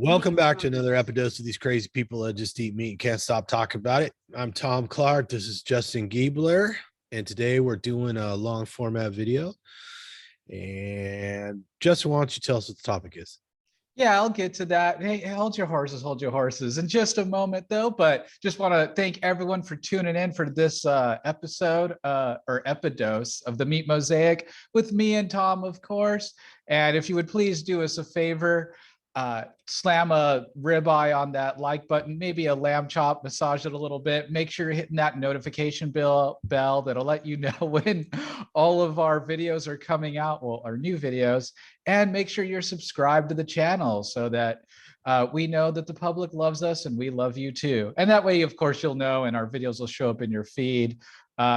Welcome back to another Epidose of these crazy people that just eat meat and can't stop talking about it. I'm Tom Clark. This is Justin Giebler. And today we're doing a long format video. And Justin, why don't you tell us what the topic is? Yeah, I'll get to that. Hey, hold your horses in just a moment, though. But just want to thank everyone for tuning in for this episode or epidose of the Meat Mosaic with me and Tom, of course. And if you would please do us a favor, slam a ribeye on that like button, maybe a lamb chop, massage it a little bit. Make sure you're hitting that notification bell that'll let you know when all of our videos are coming out, well, our new videos. And make sure you're subscribed to the channel so that we know that the public loves us and we love you too. And that way, of course, you'll know and our videos will show up in your feed.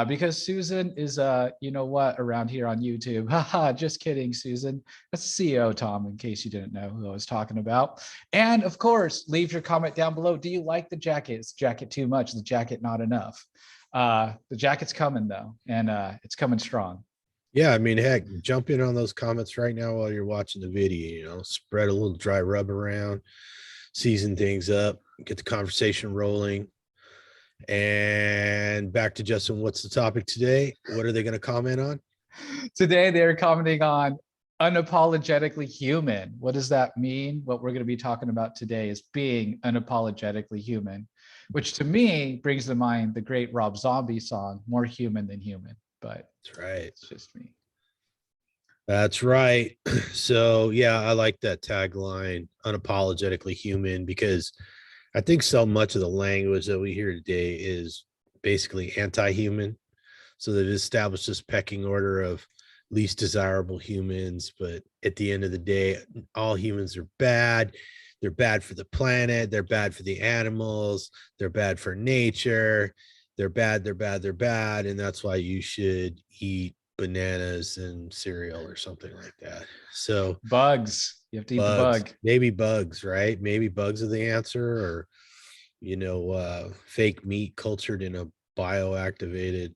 Because Susan is, you know what, around here on YouTube. Haha, just kidding, Susan. That's CEO Tom, in case you didn't know who I was talking about. And of course, leave your comment down below. Do you like the jacket? Is the jacket too much? The jacket not enough? The jacket's coming though, and it's coming strong. Yeah, I mean, heck, jump in on those comments right now while you're watching the video, spread a little dry rub around, season things up, get the conversation rolling. And back to Justin, what's the topic today? What are they going to comment on? Today, they're commenting on unapologetically human. What does that mean? What we're going to be talking about today is being unapologetically human, which to me brings to mind the great Rob Zombie song, More Human Than Human. But that's right. It's just me. That's right. So, yeah, I like that tagline, unapologetically human, because I think so much of the language that we hear today is basically anti-human. So they've established this pecking order of least desirable humans, but at the end of the day, all humans are bad. They're bad for the planet. They're bad for the animals. They're bad for nature. They're bad. And that's why you should eat bananas and cereal or something like that. So bugs, you have to eat the bug. Maybe bugs, right? Maybe bugs are the answer, or fake meat cultured in a bioactivated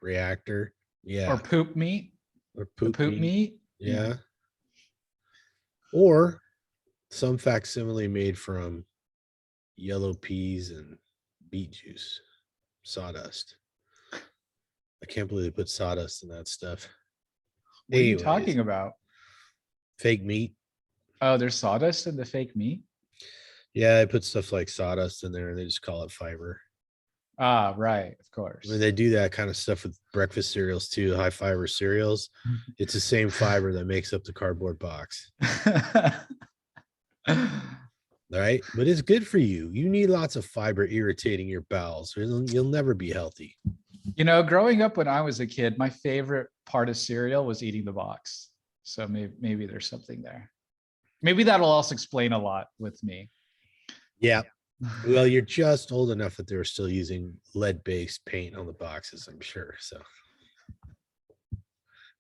reactor. Yeah. Or poop meat. Or poop meat. Yeah. Or some facsimile made from yellow peas and beet juice, sawdust. I can't believe they put sawdust in that stuff. What are you talking about? Fake meat. Oh, there's sawdust in the fake meat? Yeah, I put stuff like sawdust in there and they just call it fiber. Ah, right, of course. I mean, they do that kind of stuff with breakfast cereals too, high fiber cereals. It's the same fiber that makes up the cardboard box. All right, but it's good for you. You need lots of fiber irritating your bowels. You'll never be healthy. Growing up when I was a kid, my favorite part of cereal was eating the box. So maybe there's something there. Maybe that'll also explain a lot with me. Yeah. Well, you're just old enough that they were still using lead-based paint on the boxes, I'm sure. So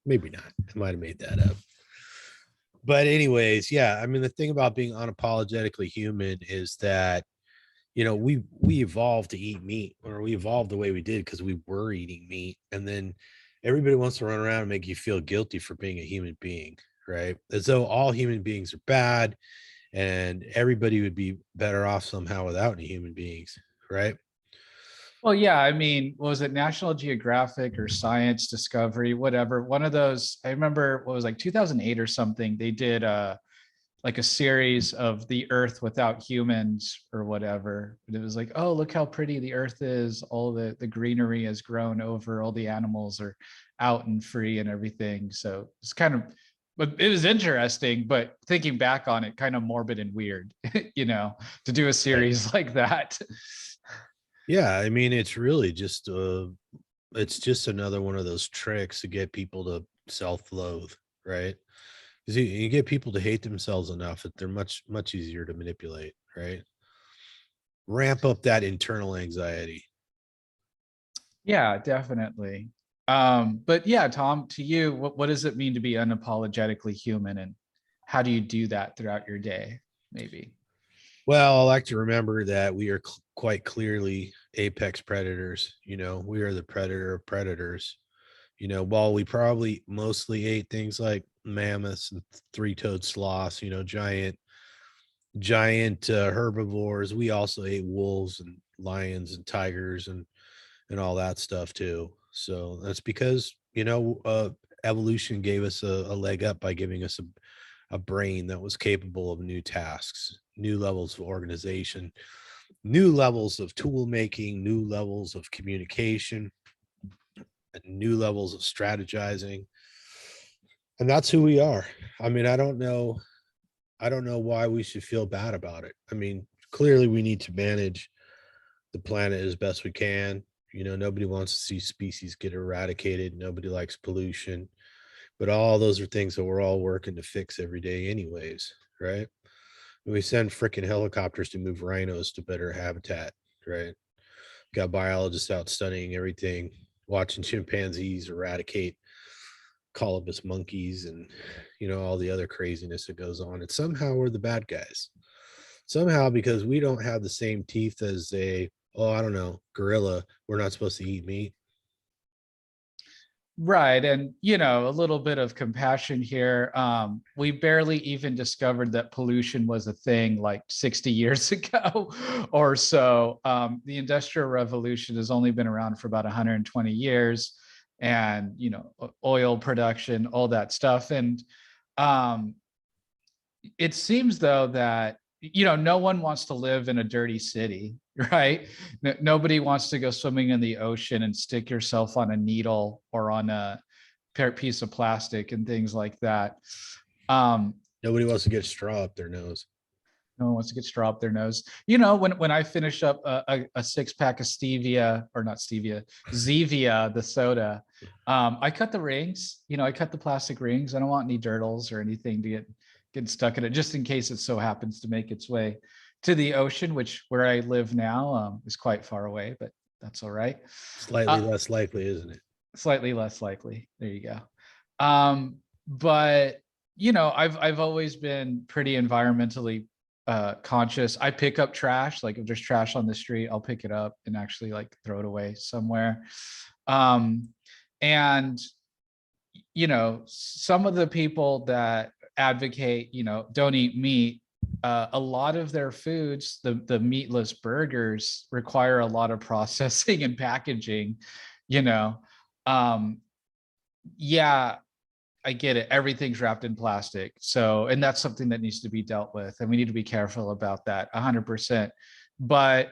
maybe not. I might have made that up. But anyways, yeah, I mean, the thing about being unapologetically human is that, we evolved to eat meat, or we evolved the way we did because we were eating meat. And then everybody wants to run around and make you feel guilty for being a human being, right? As though all human beings are bad and everybody would be better off somehow without any human beings, right? Well, yeah, I mean, was it National Geographic or Science, Discovery, whatever? One of those, I remember what was like 2008 or something. They did like a series of the Earth without humans or whatever. But it was like, oh, look how pretty the Earth is. All the greenery has grown over. All the animals are out and free and everything. So it's kind of, but it was interesting, but thinking back on it, kind of morbid and weird, to do a series like that. Yeah, I mean, it's really just it's just another one of those tricks to get people to self-loathe, right? Because you get people to hate themselves enough that they're much easier to manipulate, right? Ramp up that internal anxiety. Yeah, definitely. But yeah, Tom, to you, what does it mean to be unapologetically human, and how do you do that throughout your day? Maybe. Well, I like to remember that we are quite clearly apex predators. We are the predator of predators. While we probably mostly ate things like mammoths and three-toed sloths, giant giant herbivores. We also ate wolves and lions and tigers and all that stuff too. So that's because, evolution gave us a leg up by giving us a brain that was capable of new tasks, new levels of organization, new levels of tool making, new levels of communication, and new levels of strategizing. And that's who we are. I mean, I don't know why we should feel bad about it. I mean, clearly we need to manage the planet as best we can. Nobody wants to see species get eradicated. Nobody likes pollution, but all those are things that we're all working to fix every day anyways, right? We send freaking helicopters to move rhinos to better habitat, right? Got biologists out studying everything, watching chimpanzees eradicate colobus monkeys and all the other craziness that goes on. And somehow we're the bad guys. Somehow, because we don't have the same teeth as I don't know, gorilla, we're not supposed to eat meat. Right. And, a little bit of compassion here. We barely even discovered that pollution was a thing like 60 years ago or so. The Industrial Revolution has only been around for about 120 years, and, oil production, all that stuff. And it seems, though, that no one wants to live in a dirty city, right? Nobody wants to go swimming in the ocean and stick yourself on a needle or on a piece of plastic and things like that. Nobody wants to get straw up their nose. No one wants to get straw up their nose. When I finish up a 6-pack of stevia, or not stevia, Zevia, the soda, I cut the rings. I cut the plastic rings. I don't want any dirtles or anything to get stuck in it, just in case it so happens to make its way to the ocean, which where I live now is quite far away, but that's all right. Slightly less likely, isn't it? Slightly less likely. There you go. But I've always been pretty environmentally conscious. I pick up trash. Like if there's trash on the street, I'll pick it up and actually like throw it away somewhere. And some of the people that advocate, don't eat meat, a lot of their foods, the meatless burgers, require a lot of processing and packaging. Yeah, I get it. Everything's wrapped in plastic. So, and that's something that needs to be dealt with. And we need to be careful about that 100%. But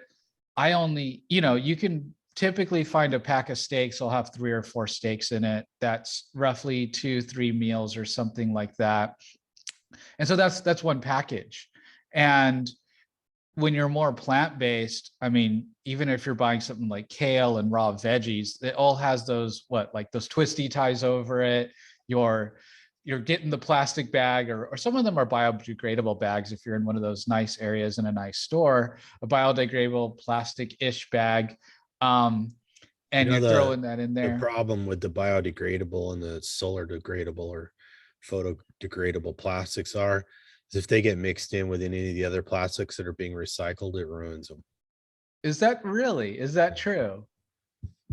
I only, you can typically find a pack of steaks. I'll have 3 or 4 steaks in it. That's roughly 2-3 meals or something like that. And so that's one package. And when you're more plant-based, I mean, even if you're buying something like kale and raw veggies, it all has those, like those twisty ties over it. You're getting the plastic bag, or some of them are biodegradable bags if you're in one of those nice areas in a nice store, a biodegradable plastic-ish bag. And you're throwing that in The there. problem with the biodegradable and the solar degradable or photodegradable plastics is if they get mixed in with any of the other plastics that are being recycled, it ruins them. Is that true?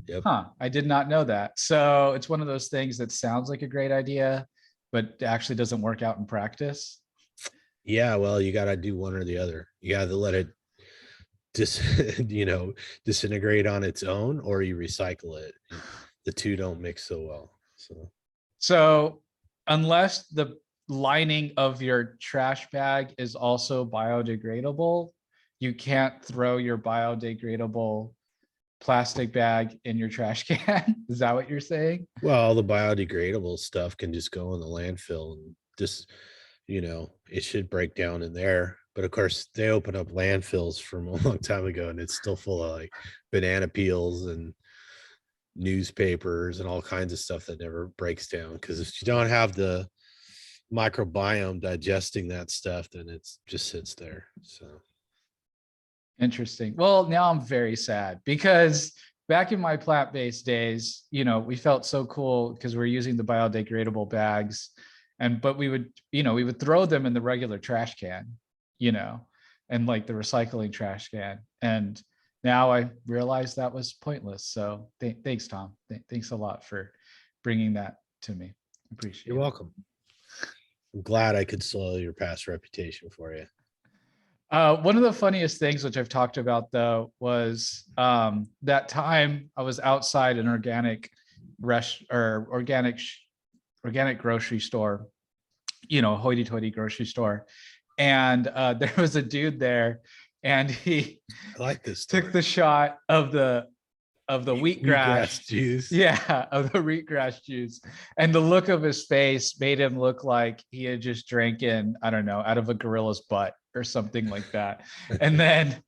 Yep. Huh, I did not know that. So it's one of those things that sounds like a great idea, but actually doesn't work out in practice. Yeah, well, you got to do one or the other. You got to let it disintegrate on its own, or you recycle it. The two don't mix so well. So unless the lining of your trash bag is also biodegradable, you can't throw your biodegradable plastic bag in your trash can. Is that what you're saying? Well, the biodegradable stuff can just go in the landfill and just, it should break down in there. But of course, they open up landfills from a long time ago, and it's still full of like banana peels and newspapers and all kinds of stuff that never breaks down. Because if you don't have the microbiome digesting that stuff, then it just sits there. So interesting. Well, now I'm very sad because back in my plant-based days, we felt so cool because we're using the biodegradable bags, but we would throw them in the regular trash can, and like the recycling trash can. And now I realized that was pointless. So thanks, Tom. Thanks a lot for bringing that to me. Appreciate it. You're welcome. I'm glad I could soil your past reputation for you. One of the funniest things, which I've talked about though, was that time I was outside an organic organic grocery store, hoity-toity grocery store, and there was a dude there, and he I like this took story. the shot of the wheatgrass. Wheatgrass juice. Yeah, of the wheatgrass juice. And the look of his face made him look like he had just drank in, I don't know, out of a gorilla's butt or something like that. And then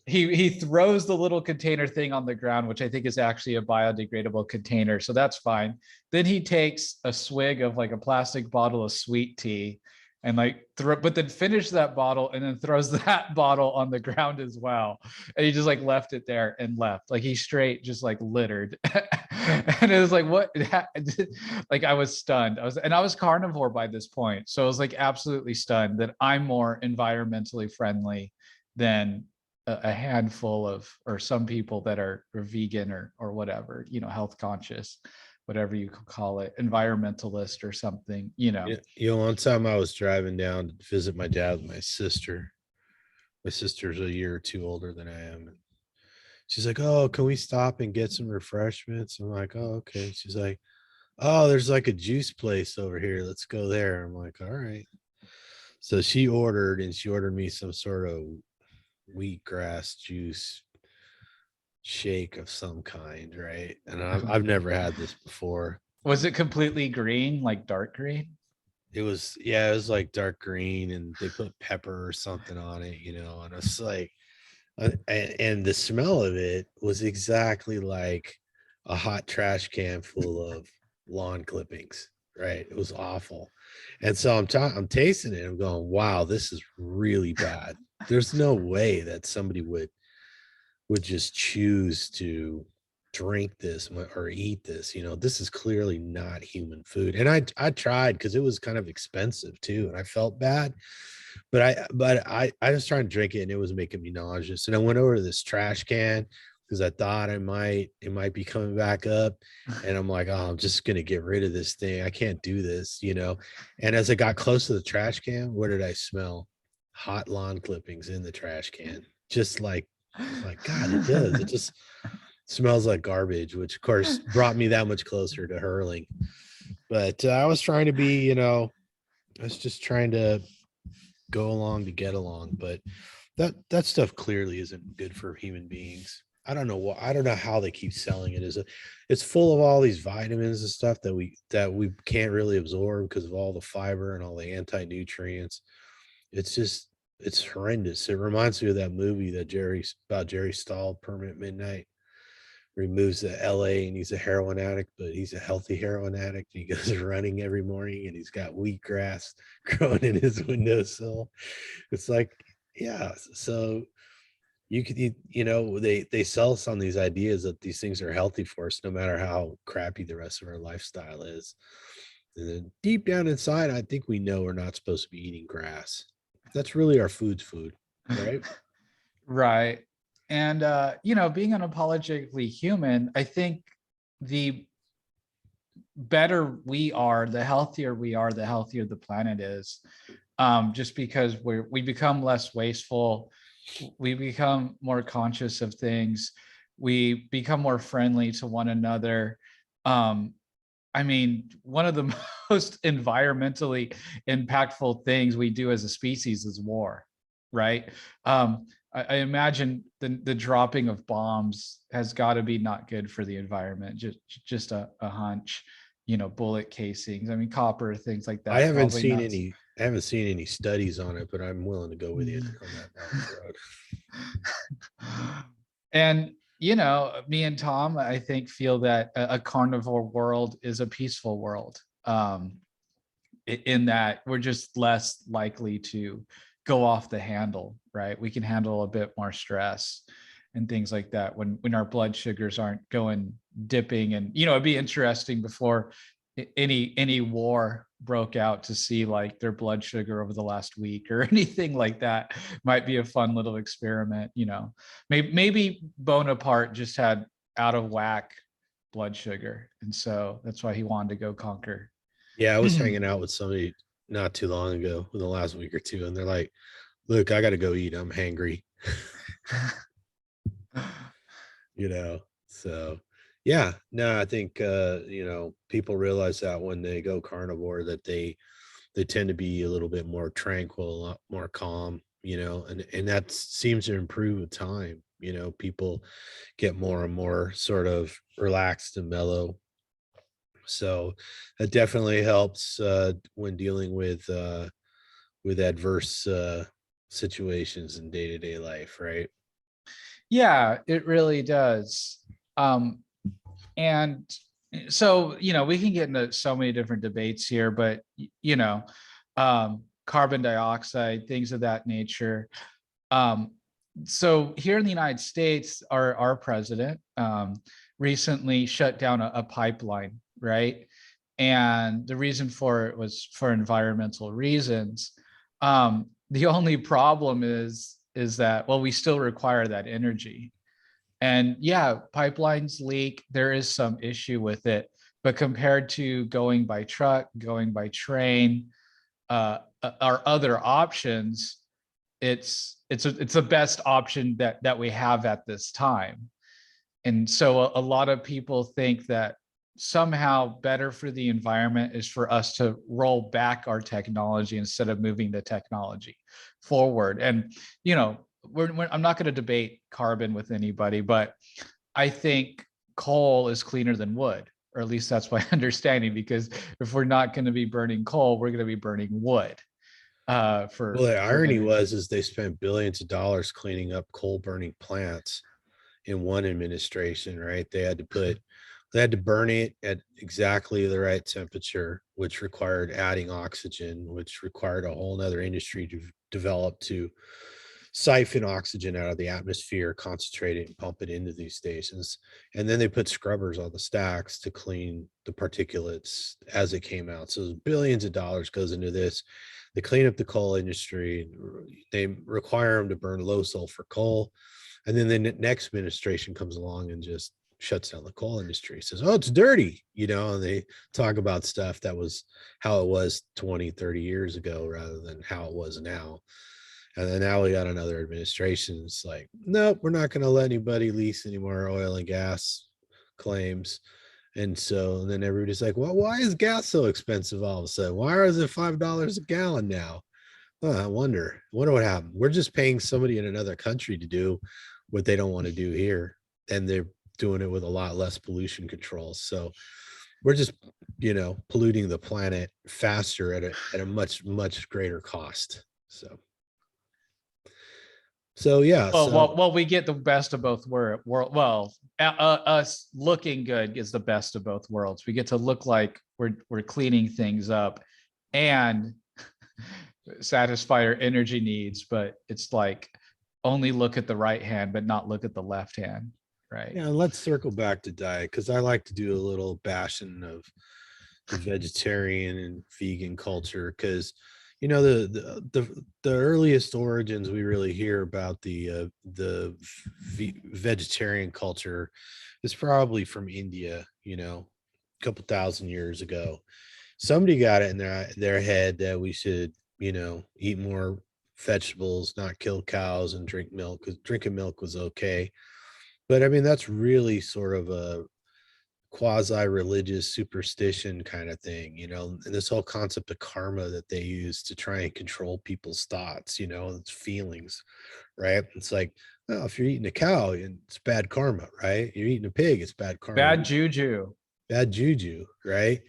he throws the little container thing on the ground, which I think is actually a biodegradable container. So that's fine. Then he takes a swig of like a plastic bottle of sweet tea and but then finish that bottle and then throws that bottle on the ground as well. And he just like left it there and left. Like he straight just like littered. And it was like, what? Like I was stunned. I was carnivore by this point. So I was like absolutely stunned that I'm more environmentally friendly than a handful of, or some people that are vegan or whatever, health conscious, whatever you could call it, environmentalist or something. One time I was driving down to visit my dad with my sister. My sister's a year or two older than I am. And she's like, "Oh, can we stop and get some refreshments?" I'm like, "Oh, okay." She's like, "Oh, there's like a juice place over here. Let's go there." I'm like, "All right." So she ordered me some sort of wheatgrass juice shake of some kind, right? And I've never had this before. Was it completely green, like dark green? It was, yeah, it was like dark green, and they put pepper or something on it, and it's like, and the smell of it was exactly like a hot trash can full of lawn clippings, right? It was awful. And so I'm tasting it. I'm going, wow, this is really bad. There's no way that somebody would just choose to drink this or eat this. This is clearly not human food. And I tried because it was kind of expensive too, and I felt bad. But I was trying to drink it, and it was making me nauseous. And I went over to this trash can because I thought it might be coming back up. And I'm like, oh, I'm just gonna get rid of this thing. I can't do this. And as I got close to the trash can, what did I smell? Hot lawn clippings in the trash can. Just like God, it does. It just smells like garbage, which of course brought me that much closer to hurling. But I was trying to be, I was just trying to go along to get along. But that stuff clearly isn't good for human beings. I don't know what, I don't know how they keep selling it. It's full of all these vitamins and stuff that we can't really absorb because of all the fiber and all the anti-nutrients. It's horrendous. It reminds me of that movie about Jerry Stahl, Permanent Midnight, where he moves to LA and he's a heroin addict, but he's a healthy heroin addict. He goes running every morning and he's got wheatgrass growing in his windowsill. It's like, yeah. So you could, they sell us on these ideas that these things are healthy for us, no matter how crappy the rest of our lifestyle is. And then deep down inside, I think we know we're not supposed to be eating grass. That's really our food, right? Right. And being unapologetically human, I think the better we are, the healthier we are, the healthier the planet is. Just because we become less wasteful, we become more conscious of things, we become more friendly to one another. I mean, one of the most environmentally impactful things we do as a species is war, right? I imagine the dropping of bombs has got to be not good for the environment. Just a hunch, bullet casings. I mean, copper, things like I that. haven't Probably seen not. any. I haven't seen any studies on it, but I'm willing to go with you on that road. And me and Tom, I think, feel that a carnivore world is a peaceful world. In that we're just less likely to go off the handle, right? We can handle a bit more stress and things like that when our blood sugars aren't going dipping. And it'd be interesting before any war broke out to see like their blood sugar over the last week or anything like that. Might be a fun little experiment. Maybe Bonaparte just had out of whack blood sugar, and so that's why he wanted to go conquer. Yeah, I was hanging out with somebody not too long ago, in the last week or two, and they're like, Look, I got to go eat. I'm hangry, you know. So, yeah, no, I think people realize that when they go carnivore that they tend to be a little bit more tranquil, a lot more calm, and that seems to improve with time. People get more and more sort of relaxed and mellow. So that definitely helps when dealing with adverse situations in day-to-day life, right? Yeah, it really does. Um, and so, we can get into so many different debates here, but, carbon dioxide, things of that nature. Um, so here in the United States, our president recently shut down a pipeline, right? And the reason for it was for environmental reasons. The only problem is that, well, we still require that energy. And yeah, pipelines leak. There is some issue with it, but compared to going by truck, going by train, our other options, it's the best option that we have at this time. And so a lot of people think that somehow better for the environment is for us to roll back our technology instead of moving the technology forward. And I'm not going to debate carbon with anybody, but I think coal is cleaner than wood, or at least that's my understanding, because if we're not going to be burning coal, we're going to be burning wood Well, the for irony energy. is they spent billions of dollars cleaning up coal burning plants in one administration, right? They had to burn it at exactly the right temperature, which required adding oxygen, which required a whole nother industry to develop to siphon oxygen out of the atmosphere, concentrate it, and pump it into these stations. And then they put scrubbers on the stacks to clean the particulates as it came out. So billions of dollars goes into this. They clean up the coal industry. They require them to burn low sulfur coal. And then the next administration comes along and just shuts down the coal industry, says, oh, it's dirty, and they talk about stuff that was how it was 20, 30 years ago rather than how it was now. And then now we got another administration. It's like, nope, we're not going to let anybody lease any more oil and gas claims. And so then everybody's like, well, why is gas so expensive all of a sudden? Why is it $5 a gallon now? I wonder what happened. We're just paying somebody in another country to do what they don't want to do here. And they're doing it with a lot less pollution controls. So we're just, polluting the planet faster at a much, much greater cost. So yeah, Well, we get the best of both world. Well, us looking good is the best of both worlds. We get to look like we're cleaning things up and satisfy our energy needs, but it's like only look at the right hand, but not look at the left hand, right? yeah, let's circle back to diet because I like to do a little bashing of the vegetarian and vegan culture because the earliest origins we really hear about the vegetarian culture is probably from India, a couple thousand years ago. Somebody got it in their head that we should, eat more vegetables, not kill cows, and drink milk because drinking milk was okay. But I mean, that's really sort of a quasi-religious superstition kind of thing, and this whole concept of karma that they use to try and control people's thoughts, it's feelings, right? It's like, well, if you're eating a cow, it's bad karma, right? You're eating a pig, it's bad karma, Bad juju. bad juju, right?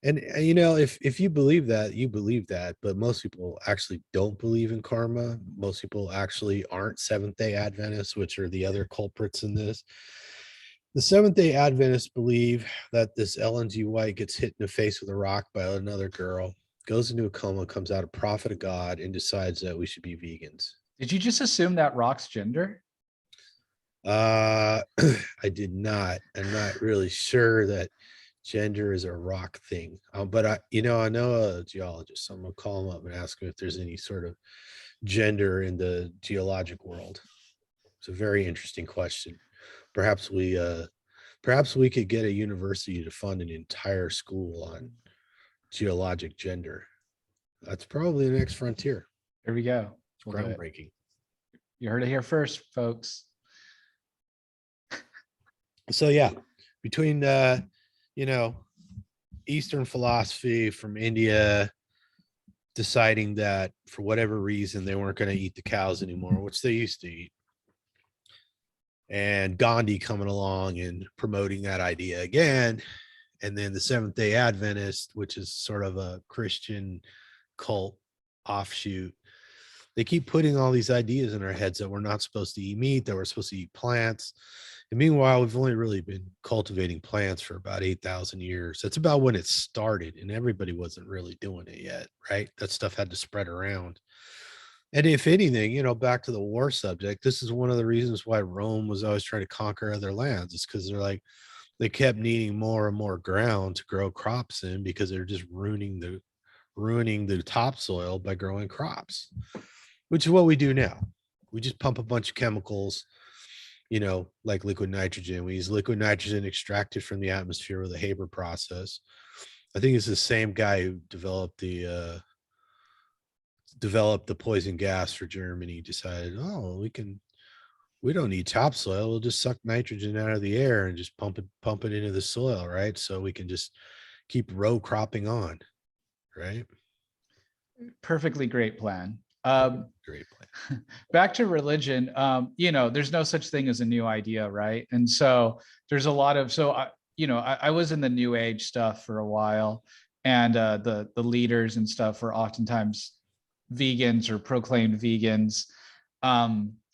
And if you believe that, you believe that, but most people actually don't believe in karma. Most people actually aren't Seventh-day Adventists, which are the other culprits in this. The Seventh-day Adventists believe that this Ellen G. White gets hit in the face with a rock by another girl, goes into a coma, comes out a prophet of God, and decides that we should be vegans. Did you just assume that rock's gender? Uh, I did not. I'm not really sure that gender is a rock thing. But I know a geologist, so I'm gonna call him up and ask him if there's any sort of gender in the geologic world. It's a very interesting question. Perhaps we could get a university to fund an entire school on geologic gender. That's probably the next frontier. Here we go. We'll do it. Groundbreaking. You heard it here first, folks. So yeah, between you know, Eastern philosophy from India deciding that for whatever reason they weren't going to eat the cows anymore, which they used to eat, and Gandhi coming along and promoting that idea again, and then the Seventh-day Adventist, which is sort of a Christian cult offshoot, they keep putting all these ideas in our heads that we're not supposed to eat meat, that we're supposed to eat plants. And meanwhile, we've only really been cultivating plants for about 8,000 years. That's about when it started, and everybody wasn't really doing it yet, right? That stuff had to spread around. And if anything, you know, back to the war subject, this is one of the reasons why Rome was always trying to conquer other lands. It's because they're like, they kept needing more and more ground to grow crops in, because they're just ruining the topsoil by growing crops, which is what we do now. We just pump a bunch of chemicals, you know, like liquid nitrogen. We use liquid nitrogen extracted from the atmosphere with a Haber process. I think it's the same guy who developed the poison gas for Germany. Decided, oh, we don't need topsoil. We'll just suck nitrogen out of the air and just pump it into the soil, right? So we can just keep row cropping on, right? Perfectly great plan. Great plan. Back to religion, you know, there's no such thing as a new idea, right? And so there's a lot of, I was in the new age stuff for a while, and the leaders and stuff were oftentimes vegans or proclaimed vegans.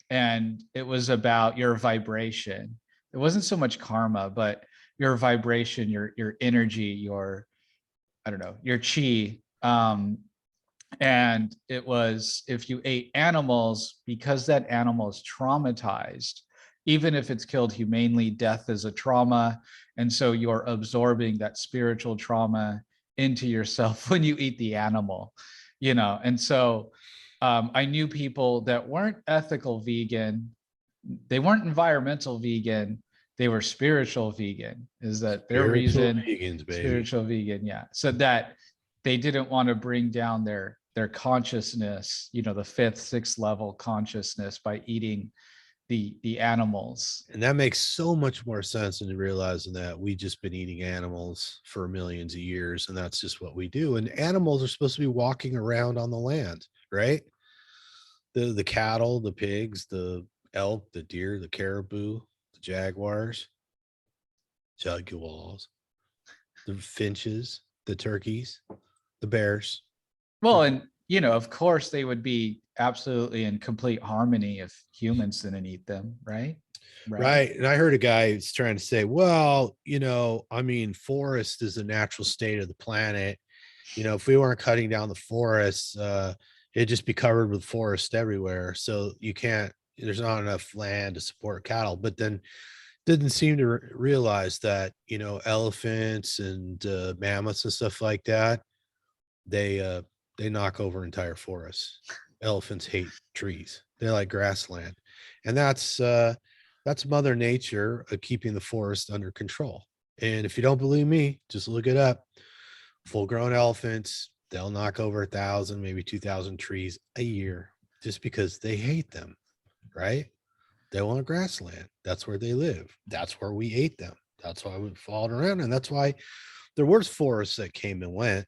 And it was about your vibration. It wasn't so much karma, but your vibration, your energy, your, I don't know, your chi. And it was, if you ate animals, because that animal is traumatized, even if it's killed humanely, death is a trauma. And so you're absorbing that spiritual trauma into yourself when you eat the animal, you know? And so I knew people that weren't ethical vegan, they weren't environmental vegan, they were spiritual vegan. Is that their Spiritual reason? vegans, baby. Spiritual vegan, yeah. So that they didn't want to bring down their consciousness, you know, the fifth, sixth level consciousness by eating the animals. And that makes so much more sense than realizing that we just been eating animals for millions of years, and that's just what we do. And animals are supposed to be walking around on the land, right? The cattle, the pigs, the elk, the deer, the caribou, the jaguars, jaguars, the finches, the turkeys, the bears. Well, and you know, of course, they would be absolutely in complete harmony if humans didn't eat them, right? Right. And I heard a guy who's trying to say, well, you know, I mean, forest is a natural state of the planet. You know, if we weren't cutting down the forests, it'd just be covered with forest everywhere. So you can't, there's not enough land to support cattle. But then didn't seem to realize that, you know, elephants and mammoths and stuff like that, they knock over entire forests. Elephants hate trees. They're like grassland. And that's Mother Nature keeping the forest under control. And if you don't believe me, just look it up. Full-grown elephants, they'll knock over 1,000, maybe 2,000 trees a year just because they hate them, right? They want grassland. That's where they live. That's where we ate them. That's why we followed around. And that's why there was forests that came and went.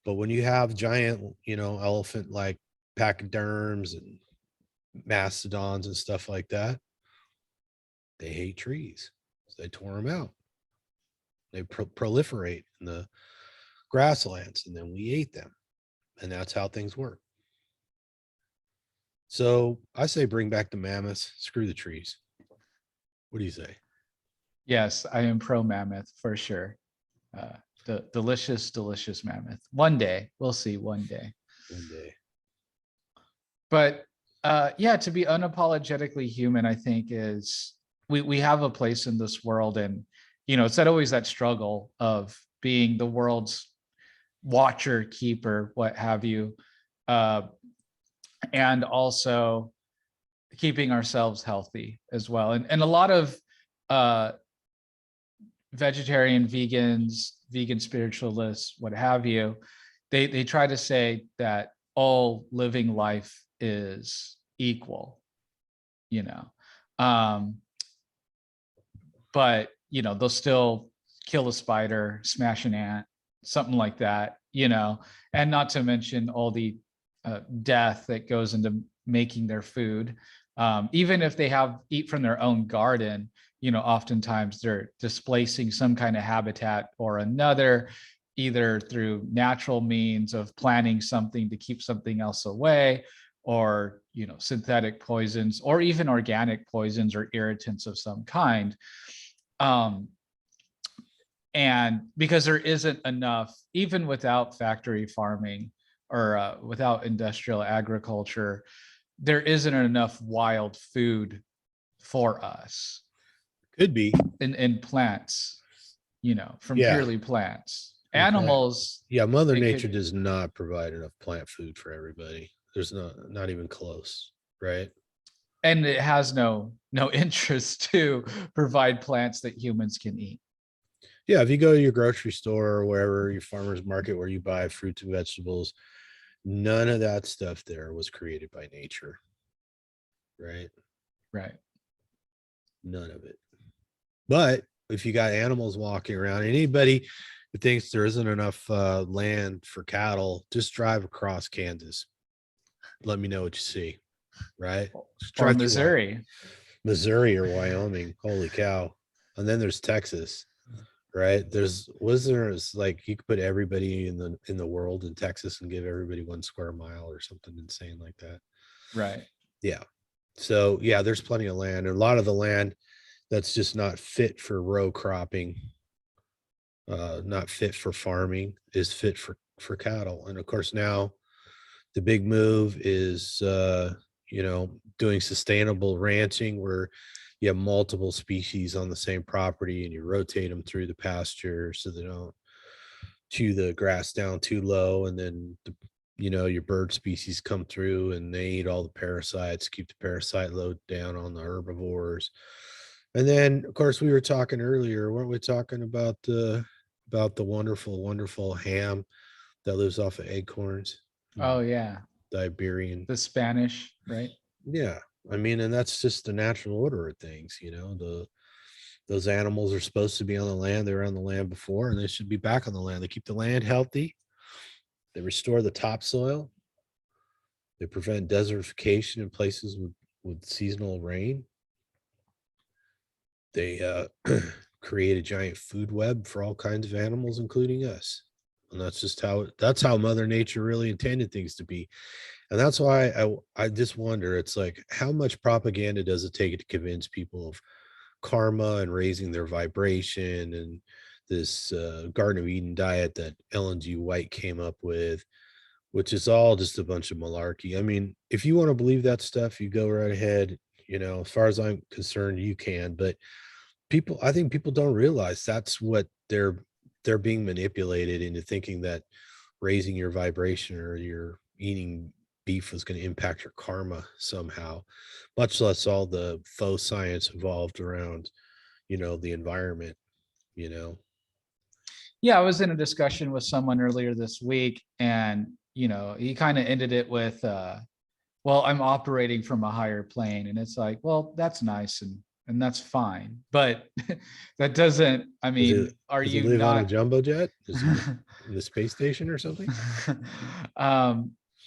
But when you have giant, you know, elephant like pachyderms and mastodons and stuff like that, they hate trees. So they tore them out. They proliferate in the grasslands, and then we ate them. And that's how things work. So I say bring back the mammoths, screw the trees. What do you say? Yes, I am pro mammoth for sure. The delicious, delicious mammoth. One day, we'll see one day. One day. But yeah, to be unapologetically human, I think is we have a place in this world, and you know, it's not always that struggle of being the world's watcher, keeper, what have you, and also keeping ourselves healthy as well. And a lot of vegetarian, vegans, vegan spiritualists, what have you, they try to say that all living life is equal, you know. But they'll still kill a spider, smash an ant, something like that, and not to mention all the death that goes into making their food. Even if they eat from their own garden, oftentimes they're displacing some kind of habitat or another, either through natural means of planting something to keep something else away, or synthetic poisons, or even organic poisons or irritants of some kind. And because there isn't enough, even without factory farming or without industrial agriculture, there isn't enough wild food for us. Could be. In plants, from Yeah. purely plants. Animals. Yeah, Mother Nature does not provide enough plant food for everybody. There's not even close, right? And it has no interest to provide plants that humans can eat. Yeah, if you go to your grocery store or wherever, your farmer's market where you buy fruits and vegetables, none of that stuff there was created by nature, right? Right. None of it. But if you got animals walking around, anybody who thinks there isn't enough land for cattle, just drive across Kansas. Let me know what you see, right? Or Missouri. Missouri or Wyoming. Holy cow. And then there's Texas, right? There's like you could put everybody in the world in Texas and give everybody 1 square mile or something insane like that. Right. Yeah. So yeah, there's plenty of land. And a lot of the land that's just not fit for row cropping, not fit for farming, is fit for cattle. And of course now the big move is doing sustainable ranching, where you have multiple species on the same property and you rotate them through the pasture so they don't chew the grass down too low, and then your bird species come through and they eat all the parasites, keep the parasite load down on the herbivores. And then of course we were talking earlier, weren't we, talking about the wonderful ham that lives off of acorns? Oh yeah. The Iberian. The Spanish, right? Yeah. I mean, and that's just the natural order of things, those animals are supposed to be on the land. They were on the land before and they should be back on the land. They keep the land healthy. They restore the topsoil. They prevent desertification in places with seasonal rain. They create a giant food web for all kinds of animals, including us. And that's how Mother Nature really intended things to be. And that's why I just wonder, it's like, how much propaganda does it take to convince people of karma and raising their vibration and this Garden of Eden diet that Ellen G. White came up with, which is all just a bunch of malarkey. I mean, if you want to believe that stuff, you go right ahead. As far as I'm concerned, you can. But I think people don't realize that's what they're being manipulated into thinking, that raising your vibration or your eating beef was going to impact your karma somehow, much less all the faux science involved around, the environment, Yeah, I was in a discussion with someone earlier this week, and he kind of ended it with, well, I'm operating from a higher plane. And it's like, well, that's nice and that's fine. But that doesn't, I mean, are does you it live on a not jumbo jet? Is it in the space station or something? I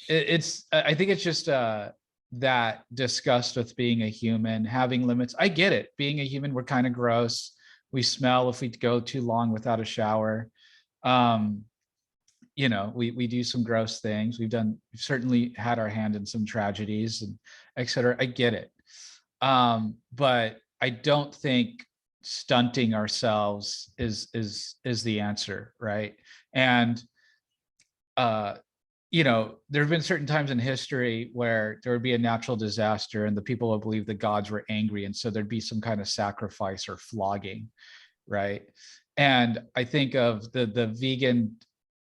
think it's just that disgust with being a human, having limits. I get it. Being a human, we're kind of gross. We smell if we go too long without a shower. We do some gross things. We've certainly had our hand in some tragedies and et cetera. I get it. But I don't think stunting ourselves is the answer, right? And there have been certain times in history where there would be a natural disaster and the people would believe the gods were angry, and so there'd be some kind of sacrifice or flogging, right? And I think of the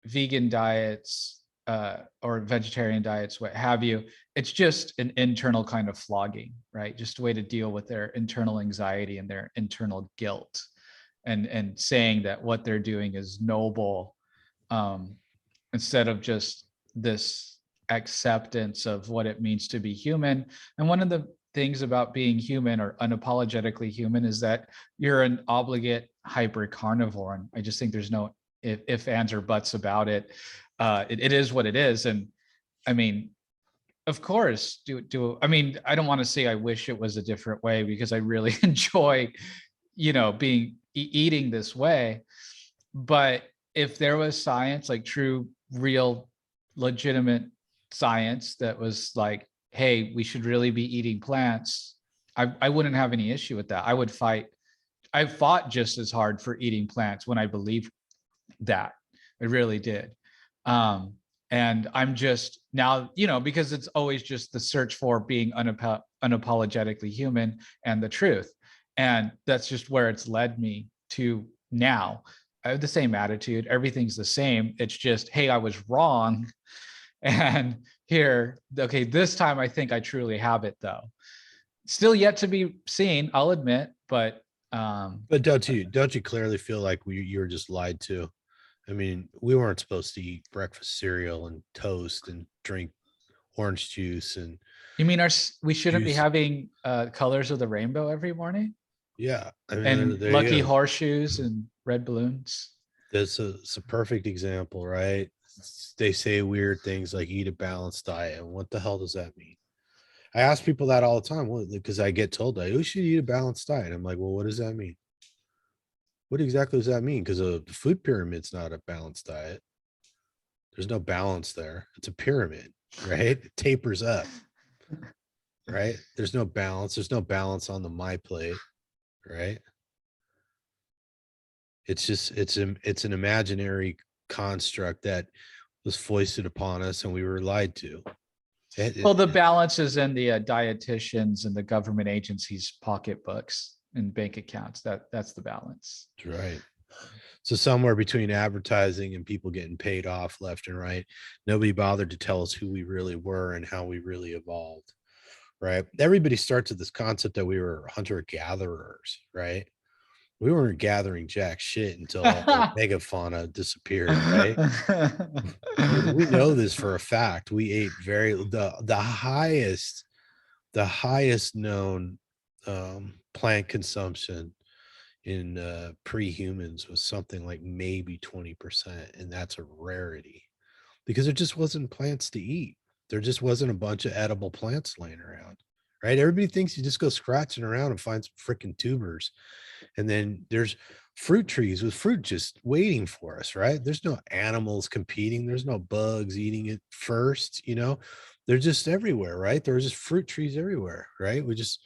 vegan diets or vegetarian diets, what have you. It's just an internal kind of flogging, right? Just a way to deal with their internal anxiety and their internal guilt, and saying that what they're doing is noble, instead of just this acceptance of what it means to be human. And one of the things about being human or unapologetically human is that you're an obligate hybrid carnivore. And I just think there's no if ands or buts about it. It is what it is. And I mean, of course, I mean, I don't want to say I wish it was a different way, because I really enjoy, being eating this way. But if there was science, like true, real, legitimate science that was like, hey, we should really be eating plants, I wouldn't have any issue with that. I fought just as hard for eating plants when I believed that. I really did. And I'm just now, because it's always just the search for being unapologetically human and the truth. And that's just where it's led me to now. I have the same attitude. Everything's the same. It's just, hey, I was wrong. And here, okay, this time I think I truly have it, though. Still yet to be seen, I'll admit, but don't you clearly feel like you were just lied to? I mean, we weren't supposed to eat breakfast cereal and toast and drink orange juice and you mean we shouldn't be juice. having colors of the rainbow every morning? Yeah, I mean, And there lucky you go. horseshoes and red balloons. It's a perfect example, right? They say weird things like eat a balanced diet. And what the hell does that mean? I ask people that all the time. Well, because I get told that you should eat a balanced diet. I'm like, well, what does that mean? What exactly does that mean? Because the food pyramid's not a balanced diet. There's no balance there. It's a pyramid, right? It tapers up, right? There's no balance. There's no balance on the my plate, right? It's just it's an imaginary construct that was foisted upon us and we were lied to. Well, the balance is in the dietitians and the government agencies' pocketbooks and bank accounts. That's the balance. Right. So somewhere between advertising and people getting paid off left and right, nobody bothered to tell us who we really were and how we really evolved. Right. Everybody starts with this concept that we were hunter gatherers, right? We weren't gathering jack shit until all the megafauna disappeared, right? We know this for a fact. We ate the highest known plant consumption in pre-humans was something like maybe 20%, and that's a rarity because there just wasn't plants to eat. There just wasn't a bunch of edible plants laying around, right? Everybody thinks you just go scratching around and find some freaking tubers, and then there's fruit trees with fruit just waiting for us, right? There's no animals competing. There's no bugs eating it first, they're just everywhere, right? There's just fruit trees everywhere, right? We just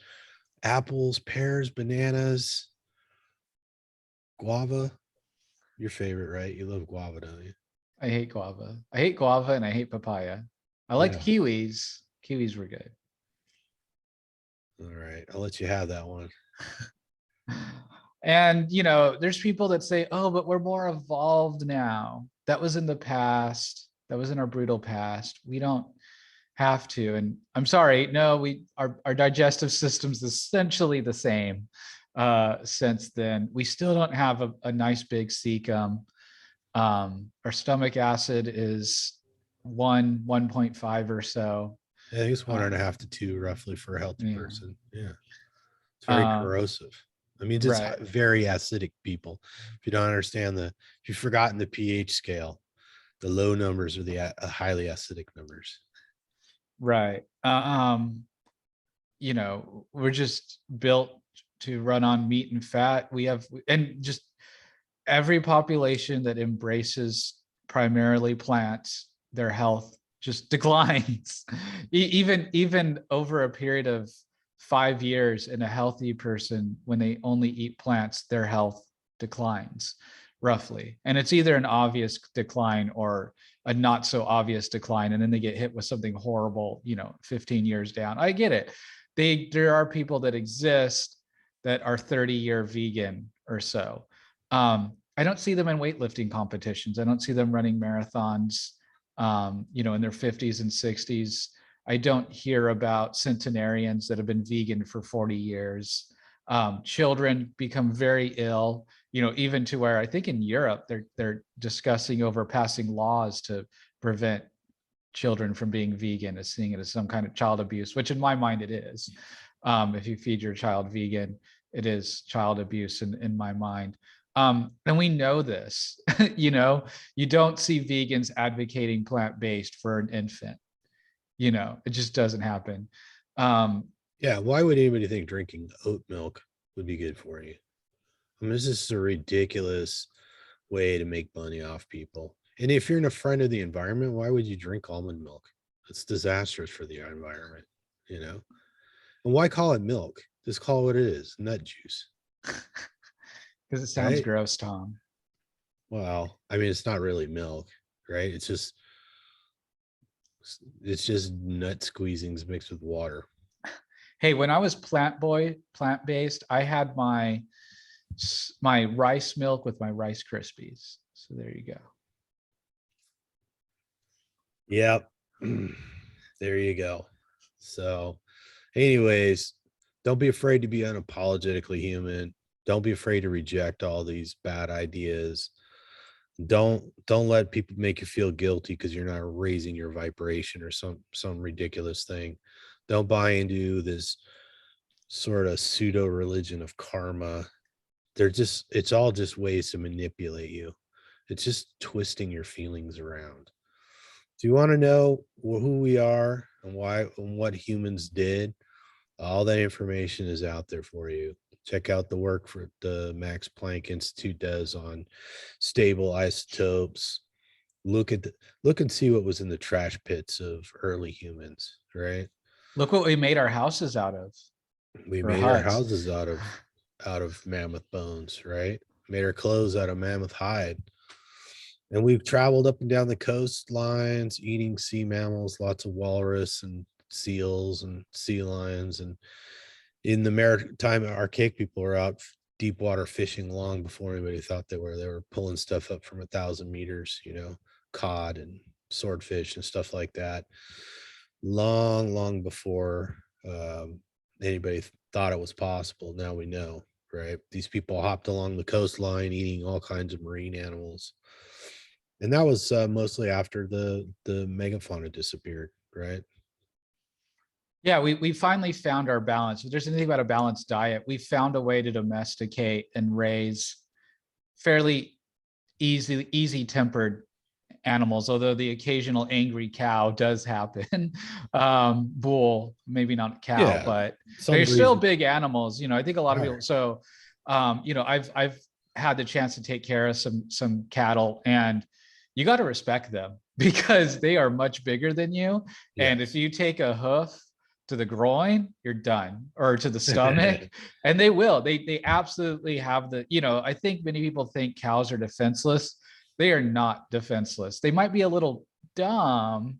apples, pears, bananas, guava. Your favorite, right? You love guava, don't you? I hate guava. I hate guava and I hate papaya. I liked Yeah. kiwis. Kiwis were good. All right. I'll let you have that one. And, there's people that say, oh, but we're more evolved now. That was in the past. That was in our brutal past. We don't have to. And I'm sorry, no, our digestive system's essentially the same since then. We still don't have a nice big cecum. Our stomach acid is 1.5 or so. I think it's 1.5 to 2 roughly for a healthy Yeah. person. Yeah. It's very corrosive. I mean, just Right. very acidic people. If you don't understand if you've forgotten the pH scale, the low numbers are the highly acidic numbers. Right. We're just built to run on meat and fat. And just every population that embraces primarily plants, their health just declines. Even over a period of 5 years in a healthy person, when they only eat plants, their health declines roughly. And it's either an obvious decline or a not so obvious decline. And then they get hit with something horrible, 15 years down. I get it. There are people that exist that are 30-year vegan or so. I don't see them in weightlifting competitions. I don't see them running marathons, in their 50s and 60s. I don't hear about centenarians that have been vegan for 40 years. Children become very ill, even to where I think in Europe, they're discussing over passing laws to prevent children from being vegan as seeing it as some kind of child abuse, which in my mind it is. If you feed your child vegan, it is child abuse in my mind. And we know this, you know, you don't see vegans advocating plant-based for an infant. You know, it just doesn't happen. Yeah, why would anybody think drinking oat milk would be good for you? I mean, this is a ridiculous way to make money off people. And if you're a friend of the environment, why would you drink almond milk? It's disastrous for the environment, you know? And why call it milk? Just call it what it is, nut juice, Because it sounds right? gross, Tom. Well, I mean, it's not really milk, right? It's just nut squeezings mixed with water. Hey, when I was plant-based, I had my rice milk with my Rice Krispies. So there you go. Yep. There you go. So, anyways, don't be afraid to be unapologetically human. Don't be afraid to reject all these bad ideas. Don't let people make you feel guilty because you're not raising your vibration or some ridiculous thing. Don't buy into this sort of pseudo religion of karma. It's all just ways to manipulate you. It's just twisting your feelings around. Do you want to know who we are and why and what humans did? All that information is out there for you. Check out the work for the Max Planck Institute does on stable isotopes. Look and see what was in the trash pits of early humans, right? Look what we made our houses out of, We or made our huts. houses out of mammoth bones, right? Made our clothes out of mammoth hide. And we've traveled up and down the coastlines, eating sea mammals, lots of walrus and seals and sea lions. And in the maritime, archaic people were out deep water fishing long before anybody thought they were. They were pulling stuff up from 1,000 meters, you know, cod and swordfish and stuff like that. Long before anybody thought it was possible. Now we know, right? These people hopped along the coastline eating all kinds of marine animals. And that was mostly after the megafauna disappeared, right? Yeah, we finally found our balance. If there's anything about a balanced diet, we found a way to domesticate and raise fairly easy tempered animals, although the occasional angry cow does happen. Bull, maybe not cow, Yeah, but some they're still breeds big animals. You know, I think a lot of people. are. So, you know, I've had the chance to take care of some cattle, and you got to respect them because they are much bigger than you. And if Yes. you take a hoof to the groin, you're done, or to the stomach, and they will. They absolutely have the. You know, I think many people think cows are defenseless. They are not defenseless. They might be a little dumb,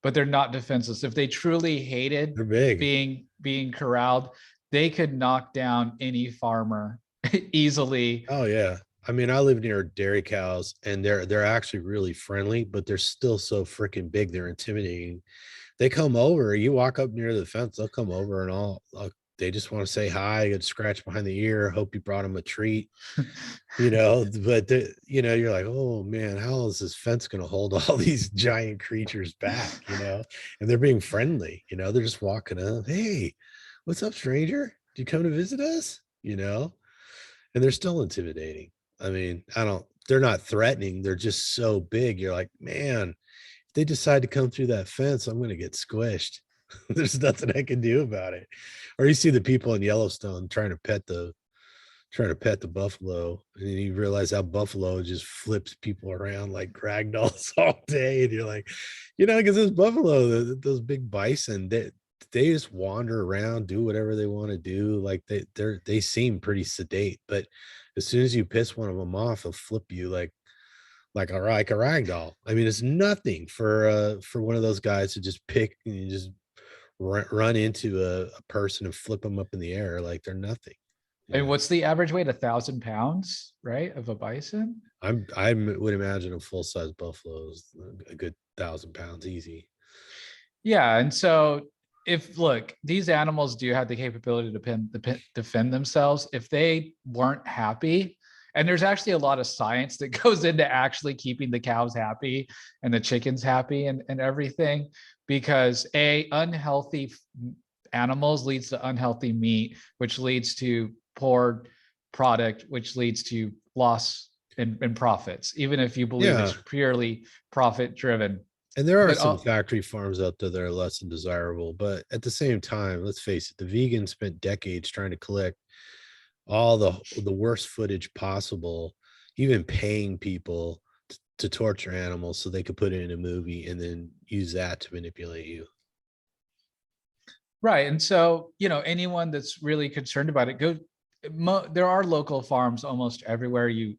but they're not defenseless. If they truly hated They're big. being corralled, they could knock down any farmer easily. Oh yeah. I mean, I live near dairy cows and they're actually really friendly, but they're still so freaking big. They're intimidating. They come over, you walk up near the fence, they'll come over and all they just want to say hi, get a scratch behind the ear, hope you brought them a treat, you know, but you know, you're like, oh man, how is this fence going to hold all these giant creatures back, you know? And they're being friendly, you know, they're just walking up, hey, what's up, stranger? Do you come to visit us? You know, and they're still intimidating. I mean, they're not threatening, they're just so big. You're like, man, if they decide to come through that fence, I'm going to get squished. There's nothing I can do about it. Or you see the people in Yellowstone trying to pet the buffalo, and then you realize how buffalo just flips people around like rag dolls all day, and you're like, you know, because those buffalo, those big bison, they just wander around, do whatever they want to do. Like they seem pretty sedate, but as soon as you piss one of them off, they'll flip you like a rag doll. I mean, it's nothing for one of those guys to just pick and you just run into a person and flip them up in the air like they're nothing. You And know, what's the average weight? 1,000 pounds, right, of a bison? would imagine a full size buffalo is a good 1,000 pounds easy. Yeah, and so if look, these animals do have the capability to defend themselves. If they weren't happy And there's actually a lot of science that goes into actually keeping the cows happy and the chickens happy and everything, because unhealthy animals leads to unhealthy meat, which leads to poor product, which leads to loss in profits, even if you believe Yeah. it's purely profit driven. And there are But some factory farms out there that are less than desirable, but at the same time, let's face it, the vegans spent decades trying to collect all the worst footage possible, even paying people to torture animals so they could put it in a movie and then use that to manipulate you. right. And so, anyone that's really concerned about it, there are local farms almost everywhere you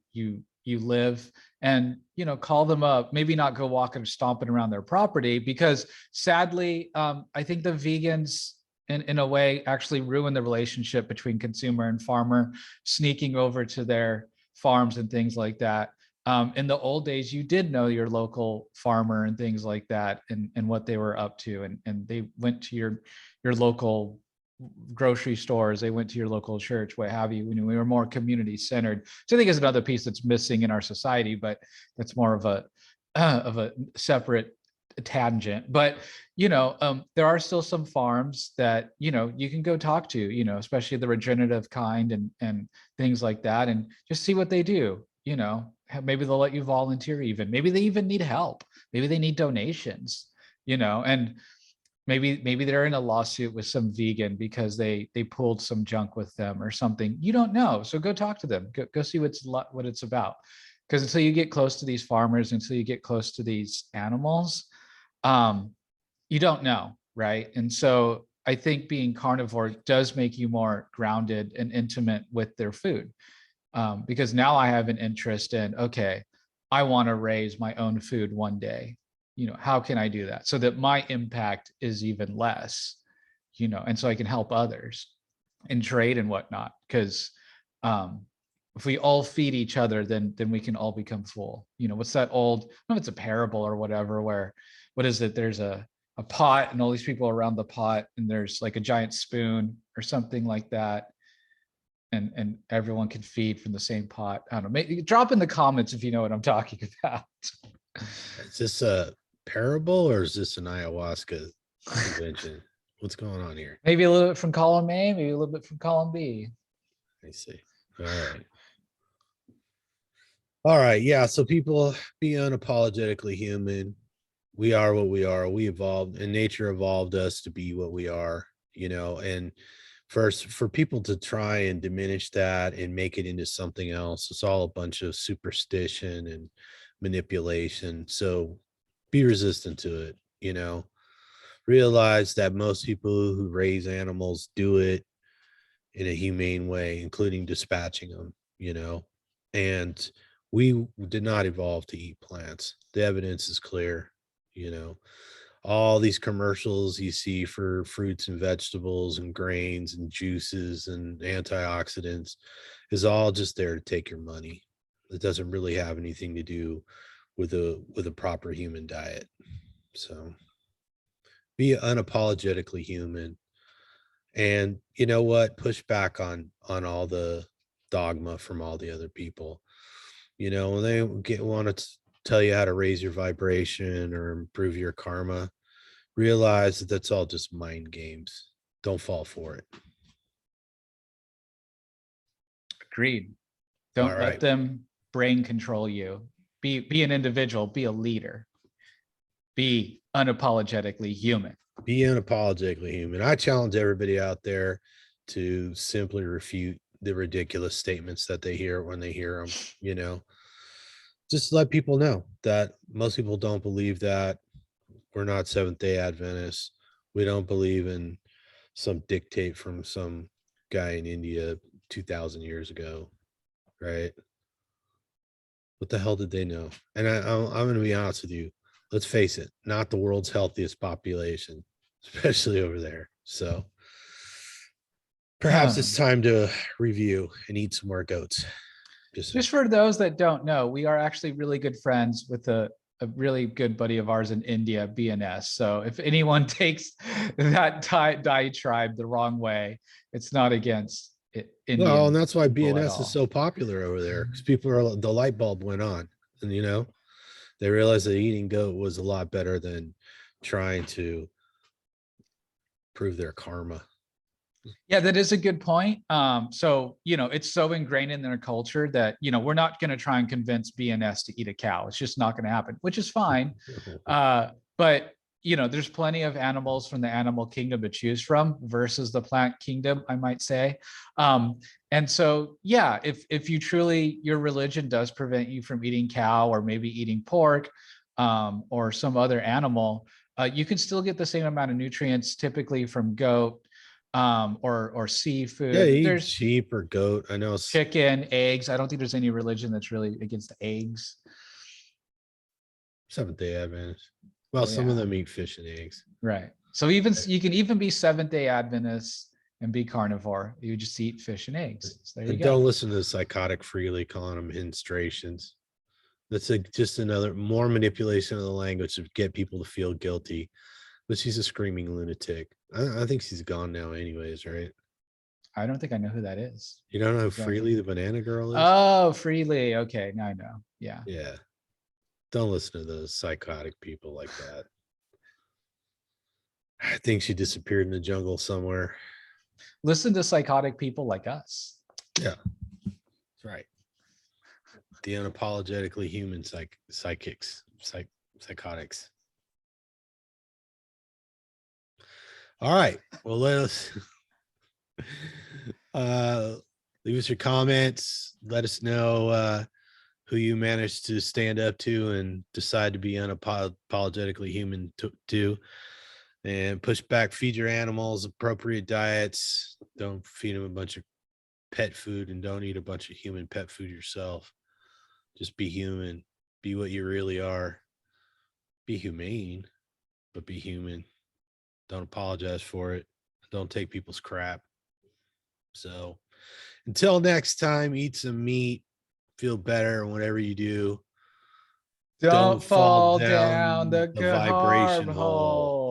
live, and call them up. Maybe not go walking or stomping around their property, because sadly, I think the vegans in a way actually ruin the relationship between consumer and farmer, sneaking over to their farms and things like that. In the old days, you did know your local farmer and things like that, and what they were up to, and they went to your local grocery stores, they went to your local church, what have you. We were more community centered. So I think is another piece that's missing in our society, but that's more of a separate tangent. But there are still some farms that you can go talk to, especially the regenerative kind and things like that, and just see what they do. Maybe they'll let you volunteer, even maybe they even need help, maybe they need donations, and maybe they're in a lawsuit with some vegan because they pulled some junk with them or something. You don't know, so go talk to them. Go see what it's about, because until you get close to these farmers, until you get close to these animals, you don't know, right? And so I think being carnivore does make you more grounded and intimate with their food, because now I have an interest in, okay, I want to raise my own food one day. How can I do that so that my impact is even less, and so I can help others and trade and whatnot. Because if we all feed each other, then we can all become full. What's that old, I don't know if it's a parable or whatever, where, what is it? There's a pot and all these people around the pot, and there's like a giant spoon or something like that. And everyone can feed from the same pot. I don't know. Maybe drop in the comments if you know what I'm talking about. Is this a parable or is this an ayahuasca convention? What's going on here? Maybe a little bit from column A, maybe a little bit from column B. I see. All right. All right. Yeah. So people, be unapologetically human. We are what we are. We evolved, and nature evolved us to be what we are, and first, for people to try and diminish that and make it into something else, it's all a bunch of superstition and manipulation. So be resistant to it, realize that most people who raise animals do it in a humane way, including dispatching them, and we did not evolve to eat plants. The evidence is clear, you know all these commercials you see for fruits and vegetables and grains and juices and antioxidants is all just there to take your money. It doesn't really have anything to do with a proper human diet. So be unapologetically human, and you know what, push back on all the dogma from all the other people. When they want to tell you how to raise your vibration or improve your karma, realize that that's all just mind games. Don't fall for it. Agreed. All Don't let right. them brain control you. Be an individual, be a leader, be unapologetically human. Be unapologetically human. I challenge everybody out there to simply refute the ridiculous statements that they hear when they hear them. Just let people know that most people don't believe that. We're not Seventh-day Adventists. We don't believe in some dictate from some guy in India 2,000 years ago, right? What the hell did they know? And I'm going to be honest with you. Let's face it, not the world's healthiest population, especially over there. So perhaps it's time to review and eat some more goats. Just for those that don't know, we are actually really good friends with a really good buddy of ours in India, BNS. So if anyone takes that diatribe the wrong way, it's not against Well, and Indian that's why people at BNS is all. so popular over there, because people are, the light bulb went on, and they realized that eating goat was a lot better than trying to prove their karma. Yeah, that is a good point. So, it's so ingrained in their culture that, we're not going to try and convince BNS to eat a cow. It's just not going to happen, which is fine. But, there's plenty of animals from the animal kingdom to choose from versus the plant kingdom, I might say. And so, yeah, if you truly, your religion does prevent you from eating cow or maybe eating pork or some other animal, you can still get the same amount of nutrients typically from goat or Yeah, seafood. eat There's sheep or goat. I know. chicken, eggs. I don't think there's any religion that's really against eggs. Seventh Day Adventist. Well, Oh some of yeah, them eat fish and eggs. right. So even you can even be Seventh Day Adventist and be carnivore. You just eat fish and eggs. So there you And go. don't listen to the psychotic freely calling them menstruations. That's just another more manipulation of the language to get people to feel guilty. But she's a screaming lunatic. I think she's gone now, anyways, right? I don't think I know who that is. You don't know who Exactly. Freely the banana girl is? Oh, Freely. Okay, now I know. Yeah. Yeah. Don't listen to those psychotic people like that. I think she disappeared in the jungle somewhere. Listen to psychotic people like us. Yeah. That's right. The unapologetically human psychics. Psychotics. All right. Well, let us leave us your comments. Let us know who you managed to stand up to and decide to be unapologetically human to, and push back, feed your animals appropriate diets. Don't feed them a bunch of pet food, and don't eat a bunch of human pet food yourself. Just be human. Be what you really are. Be humane, but be human. Don't apologize for it. Don't take people's crap. So until next time, eat some meat, feel better, whatever you do. Don't fall down down the the carb vibration hole. hole.